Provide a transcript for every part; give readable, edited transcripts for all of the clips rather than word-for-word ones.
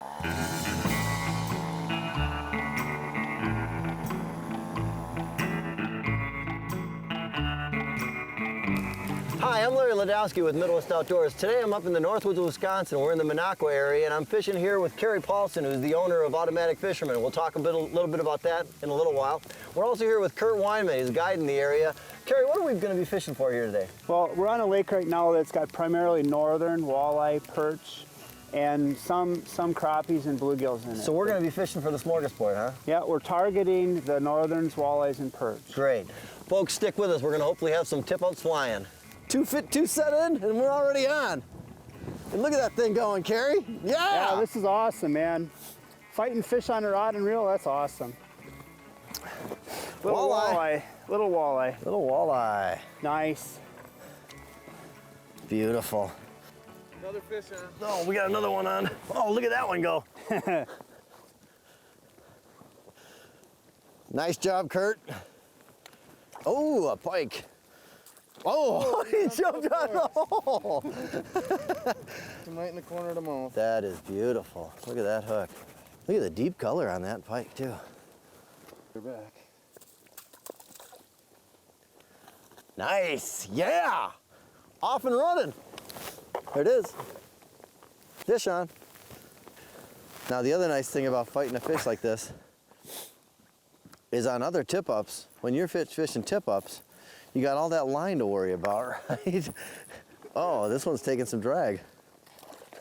Hi, I'm Larry Ladowski with Midwest Outdoors. Today I'm up in the Northwoods of Wisconsin. We're in the Minocqua area, and I'm fishing here with Kerry Paulson, who's the owner of Automatic Fisherman. We'll talk a little bit about that in a little while. We're also here with Kurt Weinman. He's a guide in the area. Kerry, what are we going to be fishing for here today? Well, we're on a lake right now that's got primarily northern walleye, perch, and some crappies and bluegills in it. So we're going to be fishing for the smorgasbord, huh? Yeah, we're targeting the northerns, walleyes, and perch. Great. Folks, stick with us. We're going to hopefully have some tip-outs flying. 2 fit, 2 set in, and we're already on. And look at that thing going, Kerry. Yeah, this is awesome, man. Fighting fish on a rod and reel, that's awesome. Little walleye. Little walleye. Little walleye. Nice. Beautiful. Another fish on. Oh, we got another one on. Oh, look at that one go. Nice job, Kurt. Oh, a pike. Oh, he jumped out of the hole. Right in the corner of the mouth. That is beautiful. Look at that hook. Look at the deep color on that pike, too. You're back. Nice, yeah. Off and running. There it is. Fish on. Now, the other nice thing about fighting a fish like this is on other tip-ups, when you're fishing tip-ups, you got all that line to worry about, right? Oh, this one's taking some drag.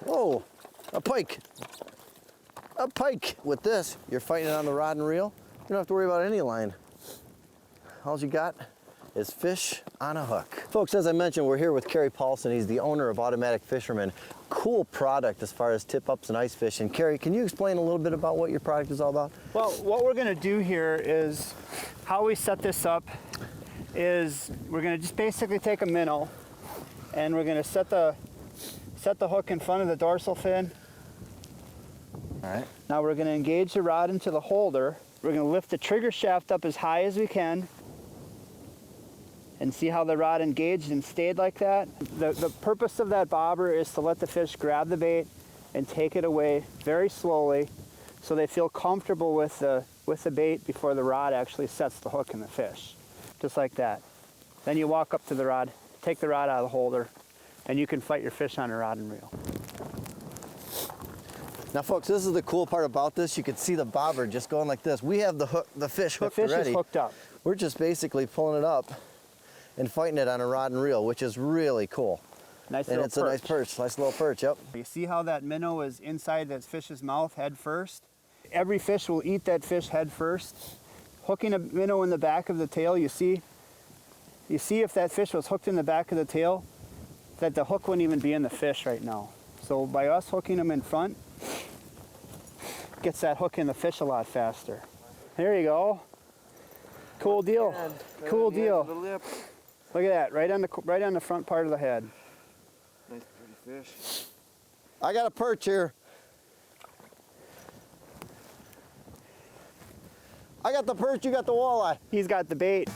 Whoa, a pike. A pike. With this, you're fighting it on the rod and reel. You don't have to worry about any line. All you got is fish on a hook. Folks, as I mentioned, we're here with Kerry Paulson. He's the owner of Automatic Fisherman. Cool product as far as tip-ups and ice fishing. Kerry, can you explain a little bit about what your product is all about? Well, what we're gonna do here is, how we set this up is we're gonna just basically take a minnow and we're gonna set the hook in front of the dorsal fin. All right. Now we're gonna engage the rod into the holder. We're gonna lift the trigger shaft up as high as we can and see how the rod engaged and stayed like that. The purpose of that bobber is to let the fish grab the bait and take it away very slowly so they feel comfortable with the bait before the rod actually sets the hook in the fish. Just like that. Then you walk up to the rod, take the rod out of the holder, and you can fight your fish on a rod and reel. Now, folks, this is the cool part about this. You can see the bobber just going like this. We have the fish hooked already. The fish is hooked up. We're just basically pulling it up and fighting it on a rod and reel, which is really cool. Nice and little it's perch. a nice perch, nice little perch, yep. You see how that minnow is inside that fish's mouth head first? Every fish will eat that fish head first. Hooking a minnow in the back of the tail, you see if that fish was hooked in the back of the tail, that the hook wouldn't even be in the fish right now. So by us hooking them in front, gets that hook in the fish a lot faster. There you go. Cool deal. Cool deal. Look at that, right on the front part of the head. Nice pretty fish. I got a perch here. I got the perch, you got the walleye. He's got the bait.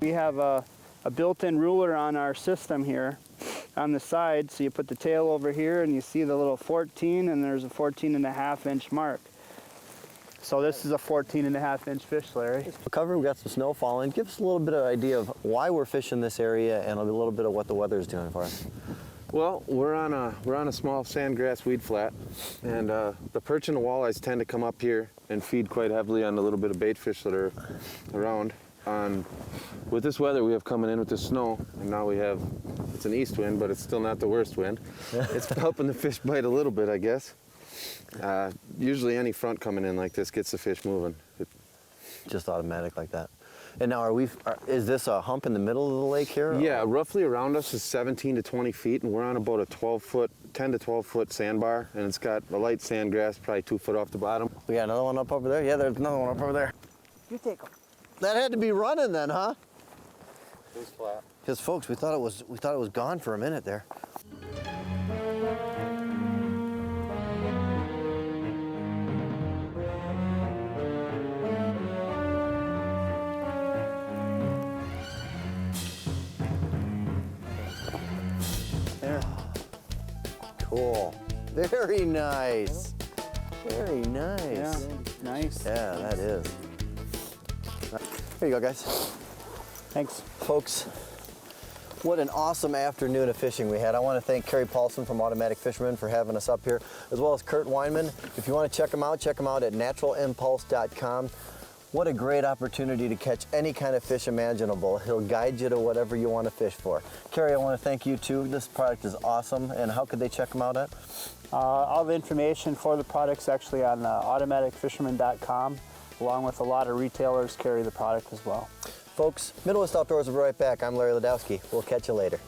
We have a built-in ruler on our system here on the side, so you put the tail over here and you see the little 14, and there's a 14.5-inch mark. So this is a 14.5-inch fish, Larry. Cover, we got some snow falling. Give us a little bit of idea of why we're fishing this area and a little bit of what the weather is doing for us. Well, we're on a small sandgrass weed flat, and the perch and the walleyes tend to come up here and feed quite heavily on the little bit of bait fish that are around. With this weather we have coming in with the snow, and now we have, it's an east wind, but it's still not the worst wind. It's helping the fish bite a little bit, I guess. Usually any front coming in like this gets the fish moving. Just automatic like that. And now is this a hump in the middle of the lake here? Yeah, roughly around us is 17 to 20 feet, and we're on about a 10 to 12 foot sandbar, and it's got a light sand grass, probably 2 foot off the bottom. We got another one up over there? Yeah, there's another one up over there. You take them. That had to be running then, huh? It was flat. Because folks, we thought it was gone for a minute there. cool. Very nice. Very nice. Yeah, nice. Yeah, that is. Here you go, guys. Thanks. Folks, what an awesome afternoon of fishing we had. I want to thank Kerry Paulson from Automatic Fisherman for having us up here, as well as Kurt Weinman. If you want to check them out at naturalimpulse.com. What a great opportunity to catch any kind of fish imaginable. He'll guide you to whatever you want to fish for. Kerry, I want to thank you too. This product is awesome. And how could they check them out at? All the information for the product's actually on automaticfisherman.com, along with a lot of retailers carry the product as well. Folks, Middle West Outdoors will be right back. I'm Larry Ladowski. We'll catch you later.